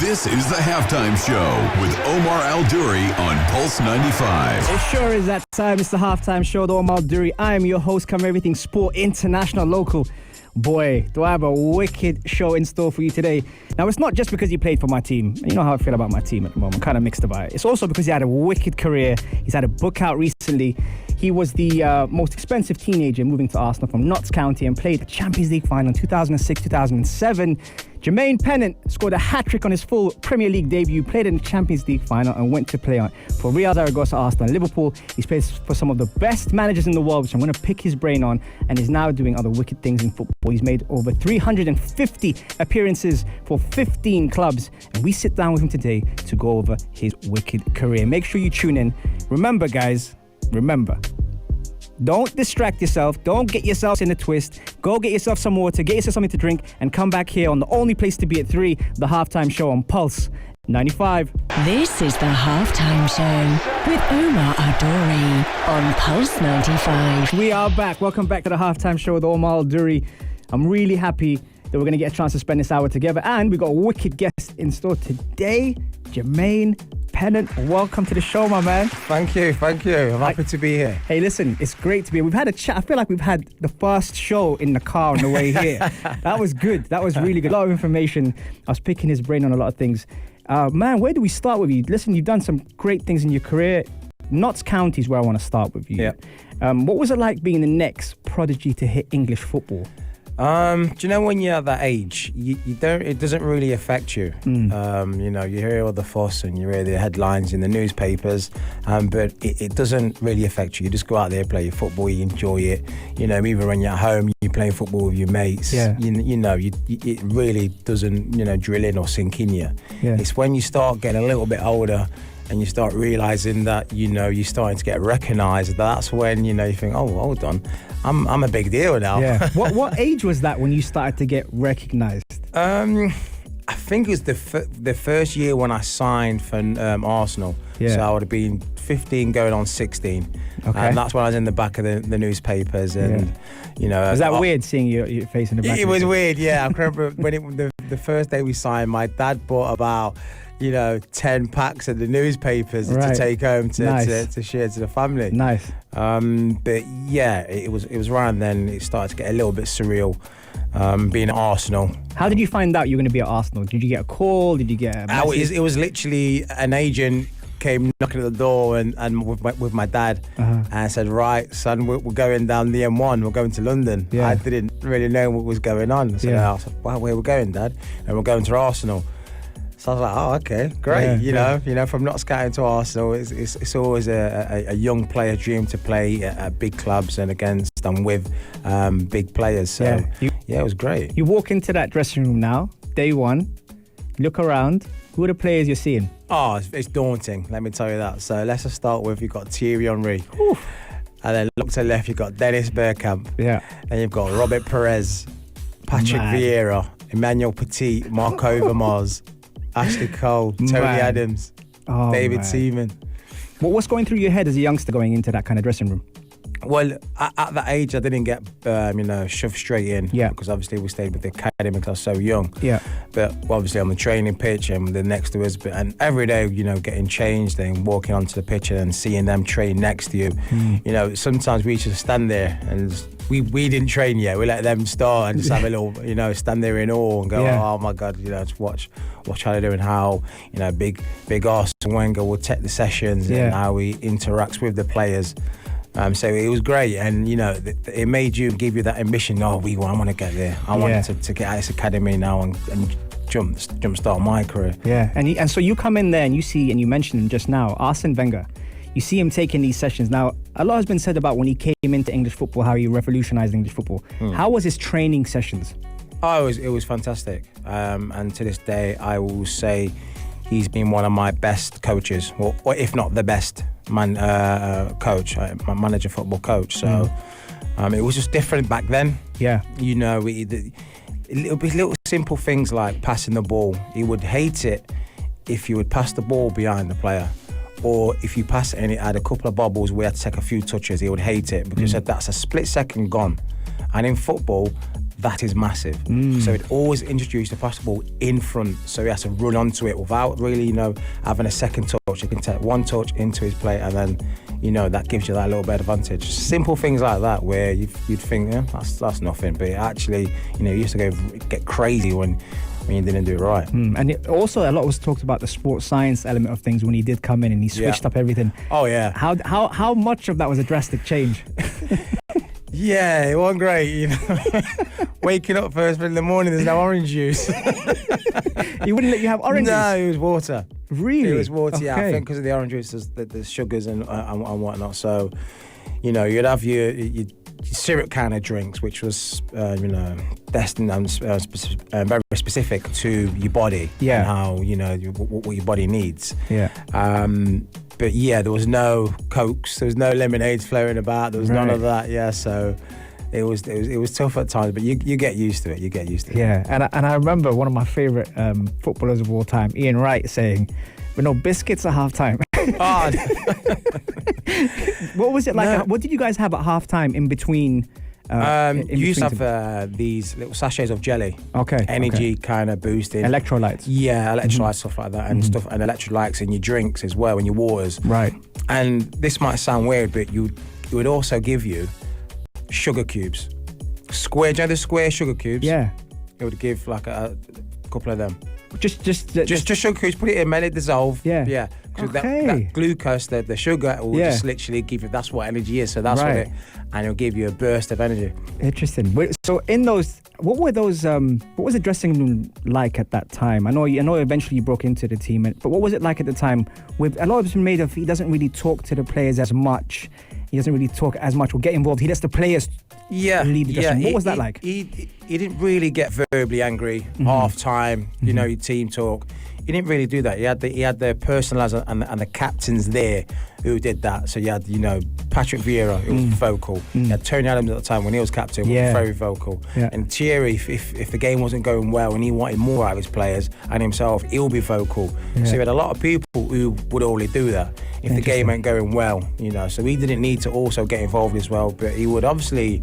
This is the Halftime Show with Omar Al-Duri on Pulse 95. It sure is that time. It's the Halftime Show with Omar Al-Duri. I am your host, covering everything sport, international, local. Boy, do I have a wicked show in store for you today. Now, it's not just because he played for my team. You know how I feel about my team at the moment. I'm kind of mixed about it. It's also because he had a wicked career. He's had a book out recently. He was the most expensive teenager moving to Arsenal from Notts County and played the Champions League final in 2006-2007. Jermaine Pennant scored a hat-trick on his full Premier League debut, played in the Champions League final and went to play for Real Zaragoza, Arsenal and Liverpool. He's played for some of the best managers in the world, which I'm going to pick his brain on, and is now doing other wicked things in football. He's made over 350 appearances for 15 clubs, and we sit down with him today to go over his wicked career. Make sure you tune in. Remember, guys, don't distract yourself. Don't get yourself in a twist. Go get yourself some water, get yourself something to drink, and come back here on the only place to be at 3, the Halftime Show on Pulse 95. This is the Halftime Show with Omar Al-Duri on Pulse 95. We are back. Welcome back to the Halftime Show with Omar Al-Duri. I'm really happy that we're going to get a chance to spend this hour together, and we've got a wicked guest in store today, Jermaine Pennant. Welcome to the show, my man. Thank you. I'm happy to be here. Hey, listen, it's great to be here. We've had a chat. I feel like we've had the first show in the car on the way here. That was good. That was really good. A lot of information. I was picking his brain on a lot of things. Man, where do we start with you? Listen, you've done some great things in your career. Notts County is where I want to start with you. Yeah. What was it like being the next prodigy to hit English football? Do you know when you're at that age, you don't? It doesn't really affect you. You hear all the fuss and you hear the headlines in the newspapers, but it doesn't really affect you. You just go out there, play your football, you enjoy it. You know, even when you're at home, you're playing football with your mates. Yeah. It really doesn't, drill in or sink in you. Yeah. It's when you start getting a little bit older and you start realising that, you're starting to get recognised. That's when, you think, oh, hold on, I'm a big deal now. Yeah. What age was that when you started to get recognised? I think it was the first year when I signed for Arsenal. Yeah. So I would have been 15 going on 16. Okay. And that's when I was in the back of the newspapers. And, Was that weird seeing your face in the back? It was weird, yeah. I can remember when the first day we signed, my dad bought about 10 packs of the newspapers to take home to share to the family. Nice. But yeah, it was around then it started to get a little bit surreal, being at Arsenal. How did you find out you were going to be at Arsenal? Did you get a call? Did you get a message? It was literally an agent came knocking at the door and with my dad and said, right, son, we're going down the M1, we're going to London. Yeah. I didn't really know what was going on. So I said, wow, where we're going, Dad? And we're going to Arsenal. So I was like, oh, okay, great. From Notts County to Arsenal, it's always a young player dream to play at big clubs and against and with big players. So it was great. You walk into that dressing room now, day one, look around. Who are the players you're seeing? Oh, it's daunting, let me tell you that. So let's just start with, you've got Thierry Henry. Oof. And then look to the left, you've got Dennis Bergkamp. Yeah. And you've got Robert Perez, Patrick Vieira, Emmanuel Petit, Mark Overmars, Ashley Cole, Tony Adams, David Seaman. What's going through your head as a youngster going into that kind of dressing room? Well, at that age, I didn't get, shoved straight in. Yeah. Because obviously we stayed with the academy because I was so young. Yeah. But obviously on the training pitch and the next to us, and every day, getting changed and walking onto the pitch and seeing them train next to you. Sometimes we just stand there and we didn't train yet. We let them start and just have a little, stand there in awe and go, oh my God, just watch how they're doing, how, big Arsene Wenger will take the sessions and how he interacts with the players. So it was great, and it made you give you that ambition. I want to get there. I wanted to get out of this academy now and jumpstart my career. Yeah, and so you come in there and you see, and you mentioned him just now, Arsene Wenger. You see him taking these sessions. Now, a lot has been said about when he came into English football, how he revolutionised English football. How was his training sessions? Oh, it was fantastic. And to this day, I will say he's been one of my best coaches, or if not the best coach, my manager football coach. So it was just different back then. Yeah. Little simple things like passing the ball. He would hate it if you would pass the ball behind the player, or if you pass it and it had a couple of bobbles, we had to take a few touches. He would hate it because he said that's a split second gone. And in football, that is massive. So it always introduced the possible in front, so he has to run onto it without really, having a second touch. You can take one touch into his play, and then, that gives you that little bit of advantage. Simple things like that where you'd think, that's nothing, but actually, you used to get crazy when you didn't do it right. And also a lot was talked about the sports science element of things when he did come in and he switched up everything. Oh yeah. How much of that was a drastic change? Yeah, it wasn't great, Waking up first thing in the morning, there's no orange juice. He wouldn't let you have oranges? No, it was water. Really? It was water, okay. Yeah. I think because of the orange juice, there's sugars and whatnot. So, you'd have your syrup kind of drinks, which was, destined and very specific to your body. Yeah. And how, what your body needs. Yeah. But yeah, there was no Cokes, there was no lemonades flowing about, there was none of that. Yeah, so it was tough at times, but you get used to it. Yeah, and I remember one of my favourite footballers of all time, Ian Wright, saying, "But no biscuits at half time." Oh. What was it like? No. What did you guys have at half time in between? You used to have these little sachets of jelly. Okay. Energy kind of boosting. Electrolytes. Yeah, electrolytes, stuff like that, and stuff, and electrolytes in your drinks as well, in your waters. Right. And this might sound weird, but it would also give you sugar cubes. Square, the square sugar cubes? Yeah. It would give like a couple of them. Just sugar cubes, put it in, let it dissolve. Yeah. Yeah. Because Okay. that glucose, the sugar, will just literally give you, that's what energy is. So that's what and it'll give you a burst of energy. Interesting. So in those, what was the dressing room like at that time? I know eventually you broke into the team, but what was it like at the time? With a lot of it's been made of, he doesn't really talk to the players as much. He doesn't really talk as much or get involved. He lets the players lead the dressing room. What was that like? He didn't really get verbally angry half time. Your team talk. He didn't really do that. He had the personalisers and the captains there who did that. So you had Patrick Vieira, who was vocal. You had Tony Adams at the time when he was captain, was very vocal. Yeah. And Thierry, if the game wasn't going well and he wanted more out of his players and himself, he'll be vocal. Yeah. So you had a lot of people who would only do that if the game ain't going well. So he didn't need to also get involved as well, but he would obviously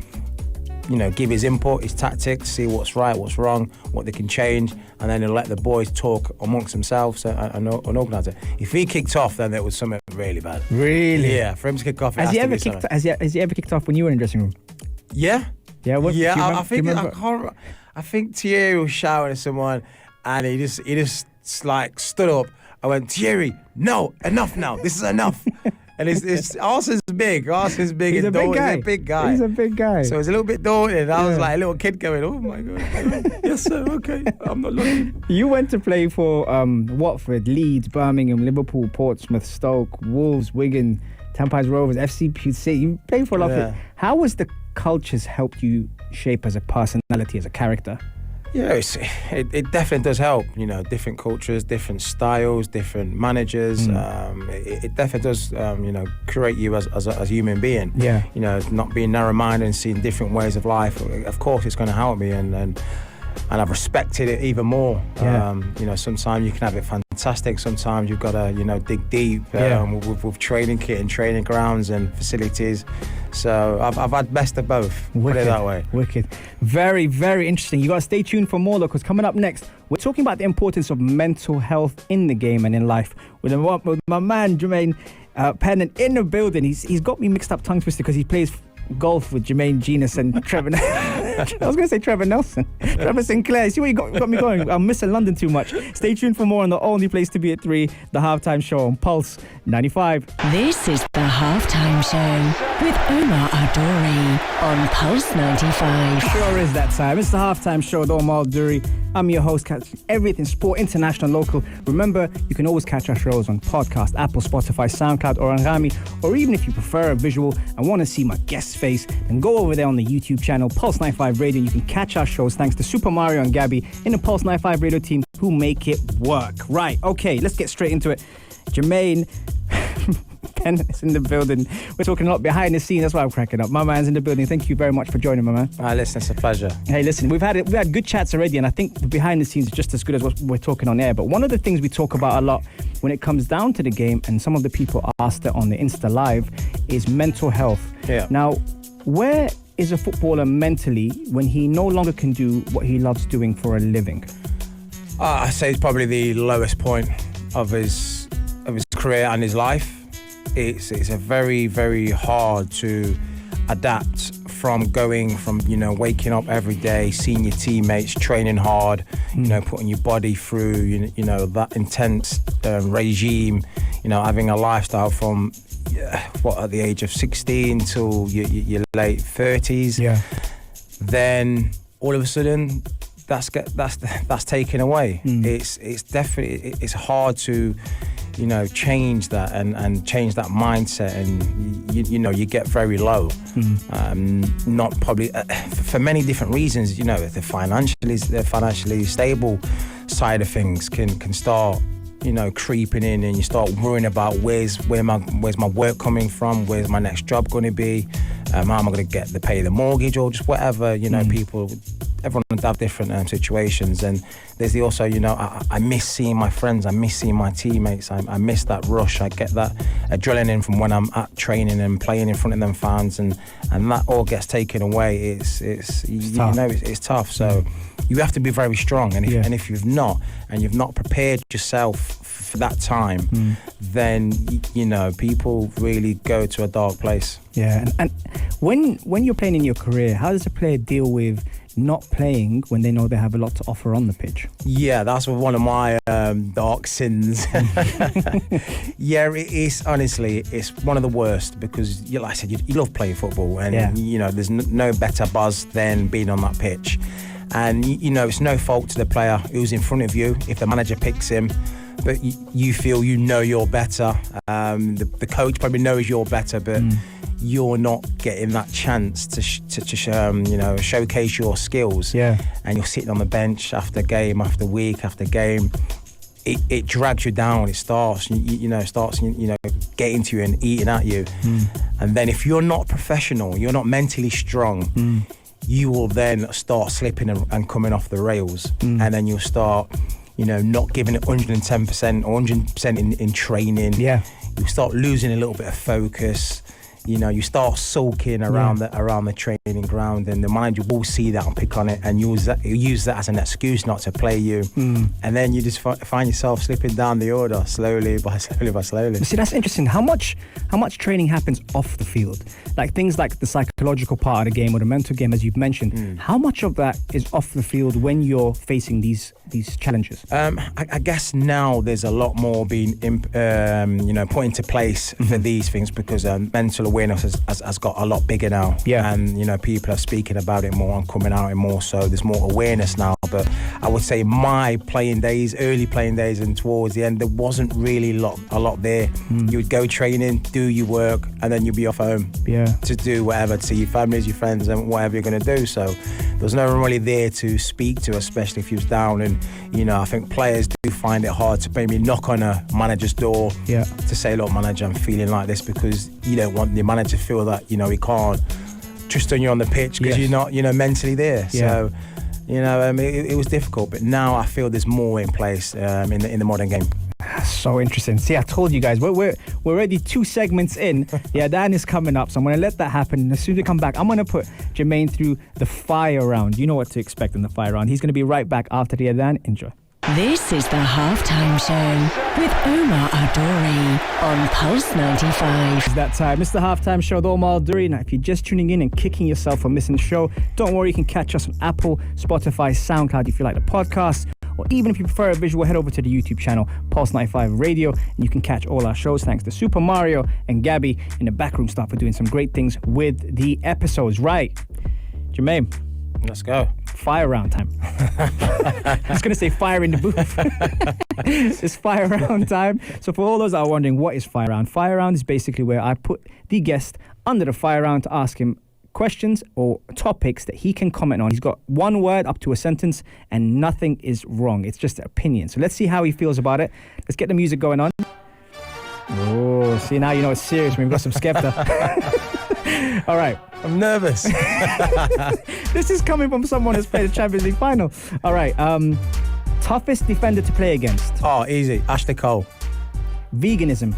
give his input, his tactics, see what's right, what's wrong, what they can change, and then he'll let the boys talk amongst themselves and organise it. If he kicked off, then it was something really bad. Really? Yeah, for him to kick off, has he ever kicked off when you were in the dressing room? Yeah. Yeah. I think Thierry was shouting at someone, and he just like stood up. I went, Thierry, no, enough now. This is enough. And Arsenal's big. He's a big guy. He's a big guy. So it was a little bit daunting. I was like a little kid going, oh my God. Yes, sir, okay. I'm not looking. You went to play for Watford, Leeds, Birmingham, Liverpool, Portsmouth, Stoke, Wolves, Wigan, Tampines Rovers, FC. You played for a lot of it. How has the cultures helped you shape as a personality, as a character? Yeah, it definitely does help. Different cultures, different styles, different managers. It definitely does, create you as a human being. Yeah. Not being narrow-minded and seeing different ways of life. Of course, it's going to help me, and I've respected it even more. Yeah. Sometimes you can have it fantastic. Sometimes you've got to, dig deep with training kit and training grounds and facilities. So I've had best of both. Put it that way. Wicked. Very, very interesting. You got to stay tuned for more, though, because coming up next, we're talking about the importance of mental health in the game and in life with my man Jermain Pennant in the building. He's got me mixed up tongue twisted because he plays golf with Jermaine Genius and Trevor. I was going to say Trevor Nelson. Trevor Sinclair. See where you got me going? I'm missing London too much. Stay tuned for more on the only place to be at 3, the Halftime Show on Pulse 95. This is the Halftime Show with Omar Adori on Pulse 95. Sure is that time. It's the Halftime Show with Omar Adori. I'm your host, catching everything sport, international, local. Remember, you can always catch our shows on podcast, Apple, Spotify, SoundCloud, or Angami, or even if you prefer a visual and want to see my guest's face, then go over there on the YouTube channel, Pulse 95 Radio. You can catch our shows thanks to Super Mario and Gabby in the Pulse 95 Radio team who make it work. Right, okay, let's get straight into it. Jermaine Pennant is in the building. We're talking a lot behind the scenes. That's why I'm cracking up. My man's in the building. Thank you very much for joining, my man. Listen, it's a pleasure. Hey, listen, we've had good chats already, and I think the behind the scenes is just as good as what we're talking on air. But one of the things we talk about a lot when it comes down to the game, and some of the people asked it on the Insta Live, is mental health. Yeah. Now, where is a footballer mentally when he no longer can do what he loves doing for a living? I say it's probably the lowest point of his career and his life. It's a very, very hard to adapt from going from, waking up every day, seeing your teammates, training hard, putting your body through, that intense regime, having a lifestyle from, at the age of 16 till your late 30s. Yeah. Then all of a sudden, that's taken away. It's definitely, it's hard to, change that and change that mindset, and you get very low. Not probably for many different reasons. The financially stable side of things can start creeping in, and you start worrying about where's my work coming from, where's my next job going to be, how am I going to get to pay the mortgage, or just whatever. Everyone have different situations, and there's also I miss seeing my friends, I miss seeing my teammates, I miss that rush, I get that adrenaline from when I'm at training and playing in front of them fans, and that all gets taken away. It's tough. So you have to be very strong, and if you've not prepared yourself for that time, then people really go to a dark place. Yeah, and when you're playing in your career, how does a player deal with not playing when they know they have a lot to offer on the pitch? Yeah, that's one of my dark sins. Yeah, it is. Honestly, it's one of the worst, because, like I said, you love playing football, and there's no better buzz than being on that pitch. And it's no fault to the player who's in front of you if the manager picks him, but you feel you're better. The coach probably knows you're better, but you're not getting that chance to showcase your skills. Yeah. And you're sitting on the bench after game, after week, after game. It drags you down. It starts getting to you and eating at you. And then if you're not professional, you're not mentally strong, you will then start slipping and coming off the rails. And then you'll start not giving it 110% or 100% in training. Yeah. You start losing a little bit of focus. You start sulking around the training ground, and the manager will see that and pick on it and use that as an excuse not to play you. And then you just find yourself slipping down the order slowly by slowly. See, that's interesting. How much training happens off the field? Like things like the psychological part of the game or the mental game, as you've mentioned. How much of that is off the field when you're facing these challenges? I guess now there's a lot more being put into place for these things, because mental awareness has got a lot bigger now. Yeah. And people are speaking about it more and coming out more, so there's more awareness now. But I would say my early playing days and towards the end, there wasn't really a lot there. You would go training, do your work, and then you'd be off home to do whatever, to see your families, your friends, and whatever you're going to do. So there's no one really there to speak to, especially if you was down. And I think players do find it hard to maybe knock on a manager's door to say, look, manager, I'm feeling like this, because you don't want the manager to feel that he can't trust on you on the pitch because you're not mentally there. So it was difficult, but now I feel there's more in place in the modern game. So interesting. See, I told you guys, we're already 2 segments in. Yeah, Dan is coming up, so I'm going to let that happen. And as soon as we come back, I'm going to put Jermaine through the fire round. You know what to expect in the fire round. He's going to be right back after the Adan. Enjoy. This is the Halftime Show with Omar Adori on Pulse 95. It's that time. It's the Halftime Show with Omar Adori. Now, if you're just tuning in and kicking yourself for missing the show, don't worry, you can catch us on Apple, Spotify, SoundCloud if you like the podcast. Or even if you prefer a visual, head over to the YouTube channel, Pulse 95 Radio, and you can catch all our shows thanks to Super Mario and Gabby in the backroom staff for doing some great things with the episodes. Right, Jermaine. Let's go. Fire round time. I was going to say fire in the booth. It's fire round time. So for all those that are wondering, what is fire round? Fire round is basically where I put the guest under the fire round to ask him questions or topics that he can comment on. He's got one word up to a sentence and nothing is wrong. It's just an opinion. So let's see how he feels about it. Let's get the music going on. Oh, see, now you know it's serious when we've got some Skepta. All right. I'm nervous. This is coming from someone who's played the Champions League final. All right. Toughest defender to play against? Oh, easy. Ashley Cole. Veganism.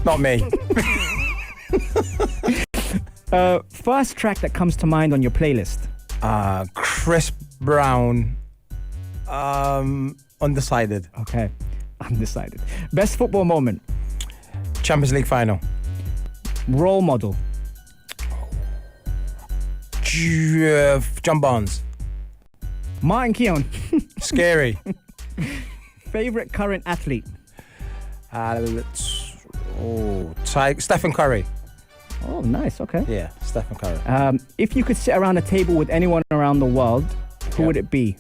Not me. First track that comes to mind on your playlist? Chris Brown, Undecided. Okay, undecided. Best football moment? Champions League final. Role model? John Barnes. Martin Keown. Scary. Favorite current athlete? Stephen Curry. Oh, nice. Okay. Yeah, Stephen Curry. If you could sit around a table with anyone around the world, who would it be?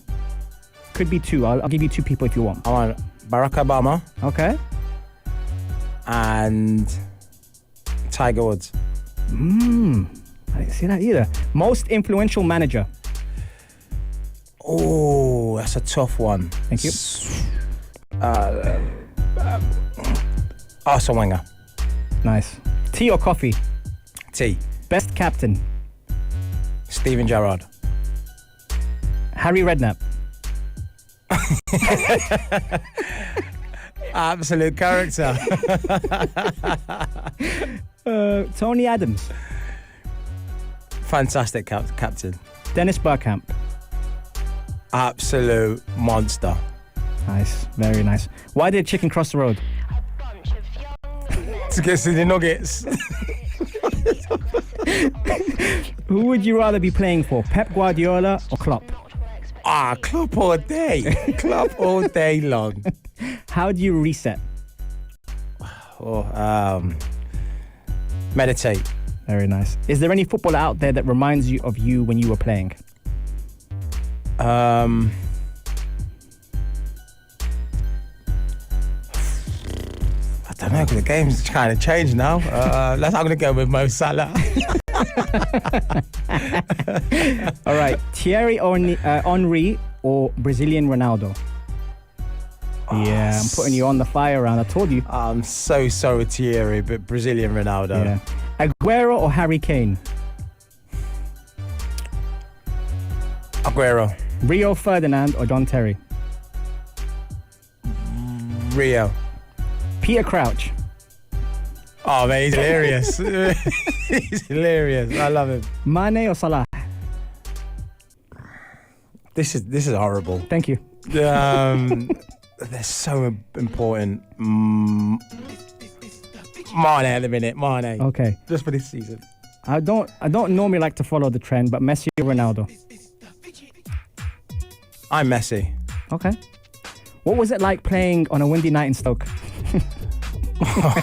Could be two. I'll give you two people if you want. I want Barack Obama Okay. and Tiger Woods. I didn't see that either. Most influential manager? Oh, that's a tough one. Thank you. Arsene Wenger. Nice. Tea or coffee? T. Best captain? Steven Gerrard. Harry Redknapp. Absolute character. Tony Adams. Fantastic captain. Dennis Bergkamp. Absolute monster. Nice. Very nice. Why did chicken cross the road? To get to the nuggets. Who would you rather be playing for, Pep Guardiola or Klopp? Klopp all day. Klopp all day long. How do you reset? Meditate. Very nice. Is there any footballer out there that reminds you of you when you were playing? I don't know, because the game's kind of changed now. I'm going to go with Mo Salah. All right. Thierry Henry or Brazilian Ronaldo? Yeah, I'm putting you on the fire round. I told you. I'm so sorry, Thierry, but Brazilian Ronaldo. Yeah. Aguero or Harry Kane? Aguero. Rio Ferdinand or John Terry? Rio. Peter Crouch. Oh, man, he's hilarious. He's hilarious. I love him. Mane or Salah? This is horrible. Thank you. They're so important. Mane at the minute. Mane. Okay. Just for this season. I don't normally like to follow the trend, but Messi or Ronaldo? I'm Messi. Okay. What was it like playing on a windy night in Stoke?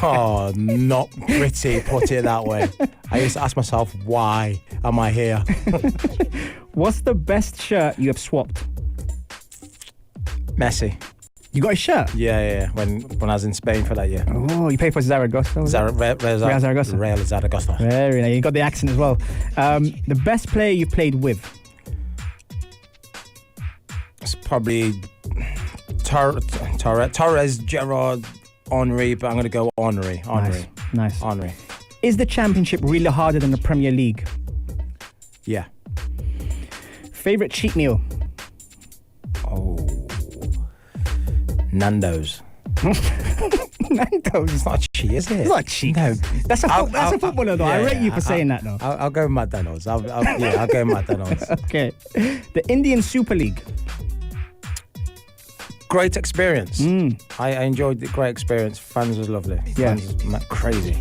Oh, not pretty, put it that way. I used to ask myself, why am I here? What's the best shirt you have swapped? Messi. You got a shirt? Yeah. When I was in Spain for that year. Oh, you played for Zaragoza? Real Zaragoza. Real Zaragoza. Very nice. You got the accent as well. The best player you played with? It's probably Torres, Gerrard, Henry, but I'm going to go Henry. Nice. Henry. Is the Championship really harder than the Premier League? Yeah. Favorite cheat meal? Oh. Nando's. Nando's? It's not a cheat, is it? It's not a cheat. No. That's a footballer, though. I rate you for saying that, though. I'll go with McDonald's. I'll go with McDonald's. Okay. The Indian Super League. Great experience. I enjoyed the great experience. Fans was lovely. Yeah. Fans was crazy.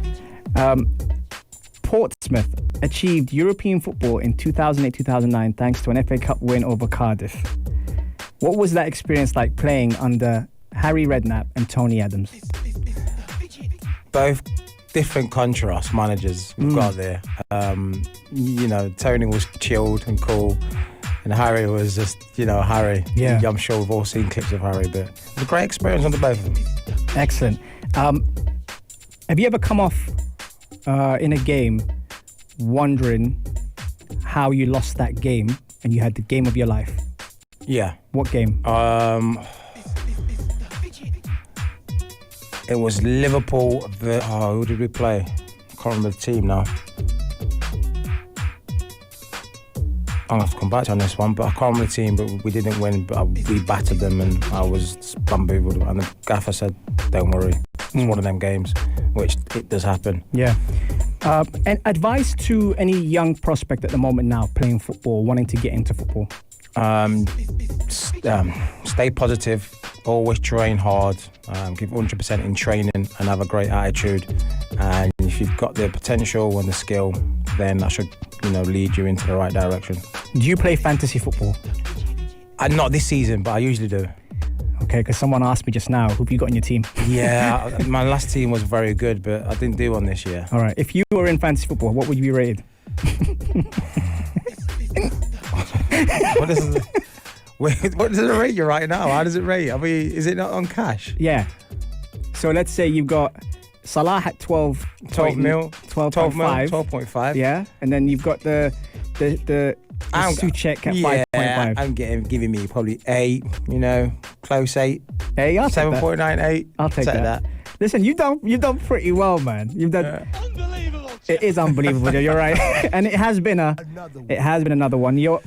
Portsmouth achieved European football in 2008-2009 thanks to an FA Cup win over Cardiff. What was that experience like playing under Harry Redknapp and Tony Adams? Both different contrast managers we've got there. Tony was chilled and cool. And Harry was just, Harry. Yeah. I'm sure we've all seen clips of Harry, but it was a great experience under both of them. Excellent. Have you ever come off in a game wondering how you lost that game and you had the game of your life? Yeah. What game? It was Liverpool. Who did we play? I can't remember the team now. I'm going to have to come back on this one, but I can't remember the team, but we didn't win, but we battered them and I was bamboozled. And the gaffer said, don't worry, it's one of them games, which it does happen. Yeah. And advice to any young prospect at the moment now playing football, wanting to get into football? Stay positive, always train hard, give 100% in training and have a great attitude. And if you've got the potential and the skill, then that should, lead you into the right direction. Do you play fantasy football? Not this season, but I usually do. Okay, because someone asked me just now, who have you got on your team? Yeah, my last team was very good, but I didn't do one this year. All right, if you were in fantasy football, what would you be rated? What does it rate you right now? How does it rate? I mean, is it not on cash? Yeah. So let's say you've got Salah at 12 mil, 12.5. 12.5. Yeah, and then you've got the Suchek at 5.5. I'm giving me probably 8, close 8. Hey, I'll take 7.98. I'll take that. Listen, you've done pretty well, man. You've done. Unbelievable. It is unbelievable. You're right, and it has been another one. Your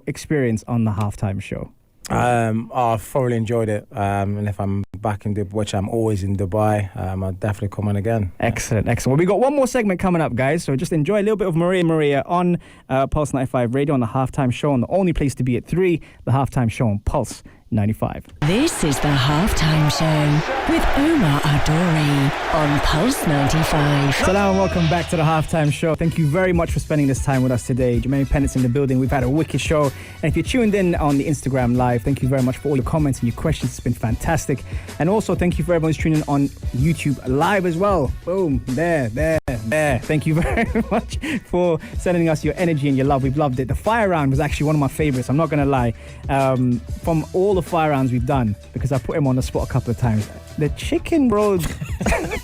experience on the halftime show. I thoroughly enjoyed it. And if I'm back in Dubai, which I'm always in Dubai, I'll definitely come on again. Excellent. Well, we got one more segment coming up, guys. So just enjoy a little bit of Maria on Pulse 95 Radio on the halftime show, and the only place to be at 3, the halftime show on Pulse 95. This is the halftime show with Omar Adori on Pulse 95. Salam and welcome back to the halftime show. Thank you very much for spending this time with us today. Jermaine Pennant's in the building. We've had a wicked show. And if you're tuned in on the Instagram live, thank you very much for all your comments and your questions. It's been fantastic. And also thank you for everyone who's tuning in on YouTube live as well. Boom, there. Thank you very much for sending us your energy and your love. We've loved it. The fire round was actually one of my favorites. I'm not going to lie. From all the fire rounds we've done, because I put him on the spot a couple of times, the chicken rolled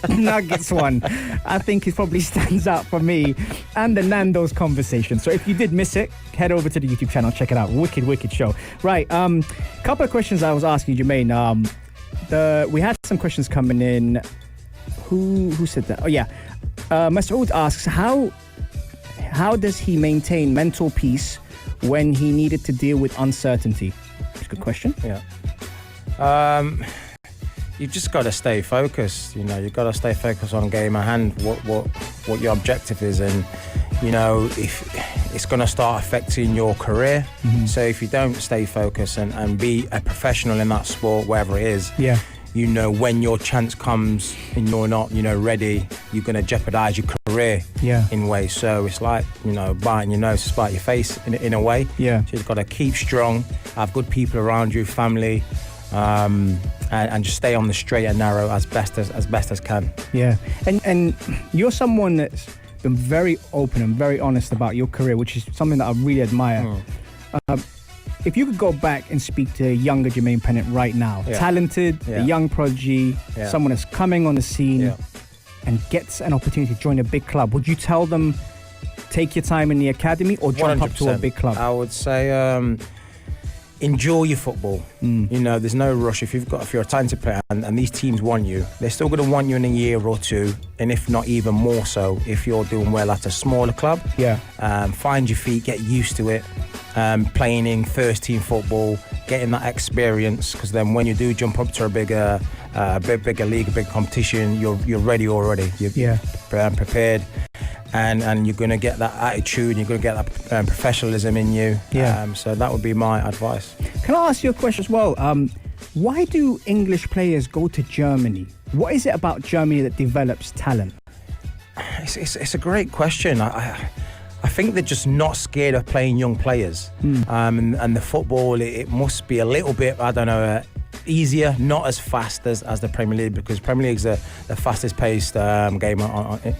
nuggets one, I think it probably stands out for me, and the Nando's conversation. So if you did miss it, head over to the YouTube channel, check it out. Wicked show. Right, couple of questions I was asking Jermaine. We had some questions coming in. Who said that? Oh yeah, Masoud asks how does he maintain mental peace when he needed to deal with uncertainty? That's a good question. Yeah. You've just got to stay focused. You've got to stay focused on game at hand, what your objective is, and if it's going to start affecting your career. Mm-hmm. So if you don't stay focused and be a professional in that sport, wherever it is, when your chance comes and you're not, ready, you're going to jeopardize your career in ways. So it's like, biting your nose to spite your face in a way. Yeah. So you've got to keep strong, have good people around you, family, and just stay on the straight and narrow as best as can. Yeah. And you're someone that's been very open and very honest about your career, which is something that I really admire. If you could go back and speak to younger Jermaine Pennant right now, talented, a young prodigy, someone that's coming on the scene and gets an opportunity to join a big club, would you tell them take your time in the academy or jump 100%. Up to a big club? I would say enjoy your football. There's no rush. If you're a talented player and these teams want you, they're still going to want you in a year or two, and if not even more so if you're doing well at a smaller club. Find your feet, get used to it. Playing in first team football, getting that experience, because then when you do jump up to a bigger league, a big competition, you're ready already. You're prepared, and you're going to get that attitude, you're going to get that professionalism in you. So that would be my advice. Can I ask you a question as well? Why do English players go to Germany? What is it about Germany that develops talent? It's a great question. I think they're just not scared of playing young players. And the football, it must be a little bit, easier, not as fast as the Premier League, because Premier League's the fastest paced game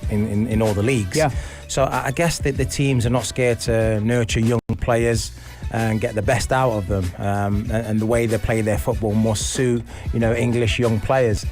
in all the leagues. So I guess that the teams are not scared to nurture young players and get the best out of them. And the way they play their football must suit, English young players.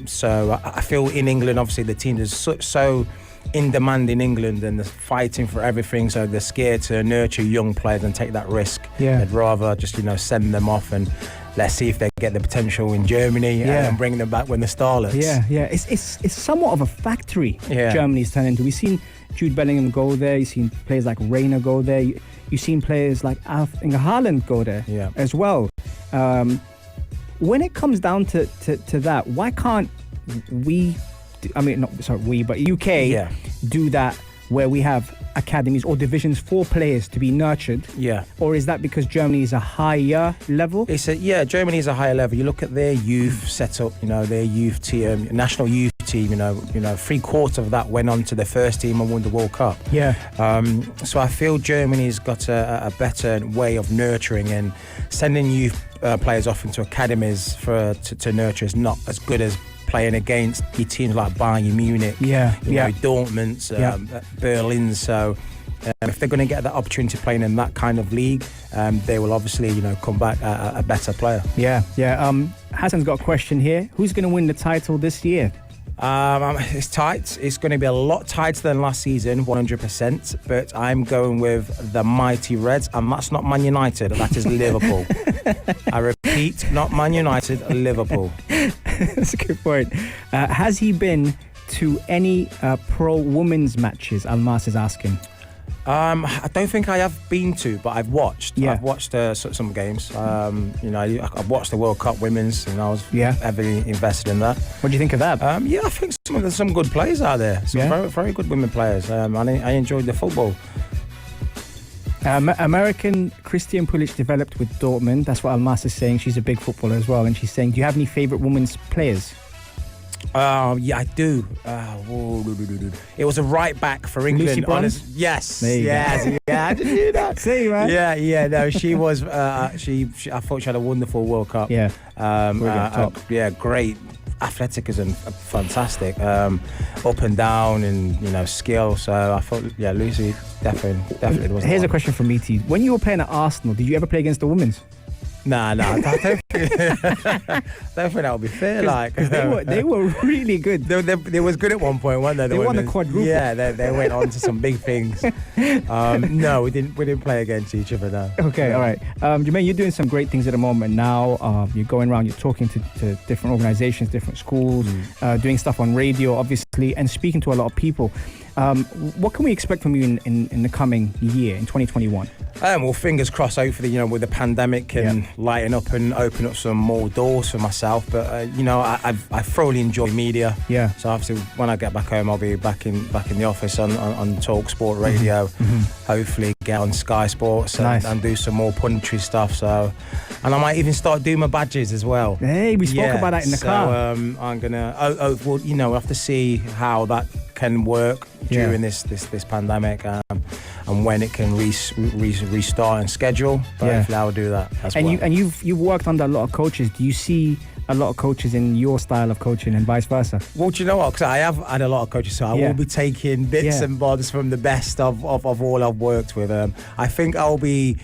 So I feel in England, obviously the team is so in demand in England, and they're fighting for everything, so they're scared to nurture young players and take that risk. They'd rather just send them off and let's see if they get the potential in Germany and bring them back when they're starlets. It's somewhat of a factory Germany's turned into. We've seen Jude Bellingham go there, you've seen players like Reina go there, you've seen players like Haaland go there as well. When it comes down to that, why can't we but UK do that where we have academies or divisions for players to be nurtured? Yeah. Or is that because Germany is a higher level? Germany is a higher level. You look at their youth setup, their youth team, national youth team, 3/4 of that went on to the first team and won the World Cup. Yeah. So I feel Germany's got a better way of nurturing, and sending youth players off into academies to nurture is not as good as playing against your teams like Bayern Munich, Dortmund, Berlin. So if they're going to get that opportunity playing in that kind of league, they will obviously, come back a better player. Yeah. Hassan's got a question here. Who's going to win the title this year? It's tight. It's going to be a lot tighter than last season, 100%. But I'm going with the mighty Reds, and that's not Man United. That is Liverpool. I repeat, not Man United, Liverpool. That's a good point. Has he been to any pro women's matches? Almas is asking. I don't think I have been to, but I've watched. Yeah. I've watched some games. I've watched the World Cup women's, and I was heavily invested in that. What do you think of that? I think there's some good players out there. Some very, very good women players. I enjoyed the football. American Christian Pulisic developed with Dortmund. That's what Almas is saying. She's a big footballer as well, and she's saying, do you have any favourite women's players? I do. It was a right back for England. Lucy Bronze? Yes. Yeah, I didn't do that. See, man. Yeah. No, she was. I thought she had a wonderful World Cup. Yeah. Great. Athleticism, fantastic. Up and down, and skill. So I thought, Lucy definitely was. Here's a question from me to you. When you were playing at Arsenal, did you ever play against the women's? Nah, I don't think that would be fair. Like, they were really good. They was good at one point, weren't they? They won the quadruple. Yeah, they went on to some big things. No, we didn't play against each other. No. Okay, all right. Jermaine, you're doing some great things at the moment now. You're going around, you're talking to different organizations, different schools, doing stuff on radio, obviously, and speaking to a lot of people. What can we expect from you in the coming year, in 2021? Well, fingers crossed, hopefully, with the pandemic can lighten up and open up some more doors for myself. But, I thoroughly enjoy media. Yeah. So obviously, when I get back home, I'll be back in the office on Talk Sport Radio. Hopefully, get on Sky Sports and do some more punditry stuff. So, and I might even start doing my badges as well. Hey, we spoke about that in the car. I'm gonna. We'll have to see how that can work during this pandemic, and when it can restart and schedule. But hopefully I'll do that as well. And you've worked under a lot of coaches. Do you see a lot of coaches in your style of coaching and vice versa? Well, do you know what? Because I have had a lot of coaches, so I will be taking bits and bobs from the best of all I've worked with. I think I'll be,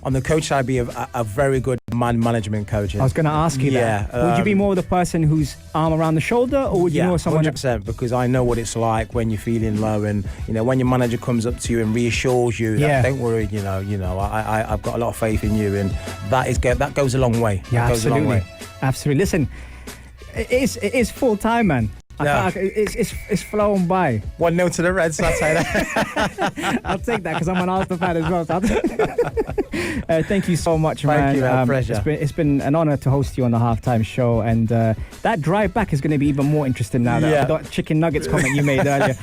on the coach side, be a very good man management coach. I was going to ask you that. Would you be more the person who's arm around the shoulder, or would you know someone? 100%, because I know what it's like when you're feeling low, and when your manager comes up to you and reassures you that don't worry, I've got a lot of faith in you, and that goes a long way. Yeah, absolutely. Listen, it is full time, man. It's flown by. 1-0 to the Reds, I'll say that. I'll take that because I'm an Arsenal fan as well. So thank you so much, man. Thank you, man. Pleasure. It's been an honour to host you on the halftime show, and that drive back is going to be even more interesting now. That chicken nuggets comment you made earlier.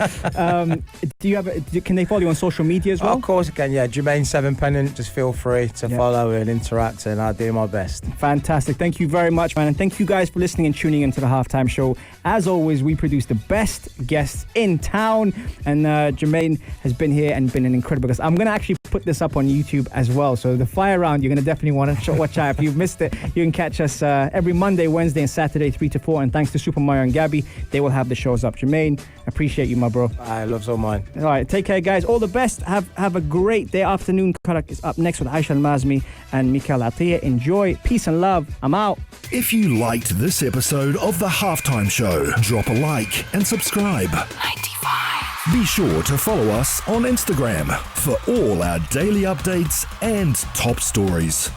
Can they follow you on social media as well? Of course, again, Jermaine Pennant. Just feel free to follow and interact, and I'll do my best. Fantastic. Thank you very much, man, and thank you guys for listening and tuning into the halftime show. As always, we produce the best guests in town, and Jermaine has been here and been an incredible guest. I'm going to actually put this up on YouTube as well, so the fire round, you're going to definitely want to watch out. If you've missed it, you can catch us every Monday, Wednesday and Saturday 3 to 4, and thanks to Super Mario and Gabby, they will have the shows up. Jermaine, appreciate you, my bro. I love so mine. All right, take care, guys. All the best. Have a great day. Afternoon Karak is up next with Aisha Al-Mazmi and Mikael Atiyah. Enjoy. Peace and love. I'm out. If you liked this episode of The Halftime Show, drop a like and subscribe. 95. Be sure to follow us on Instagram for all our daily updates and top stories.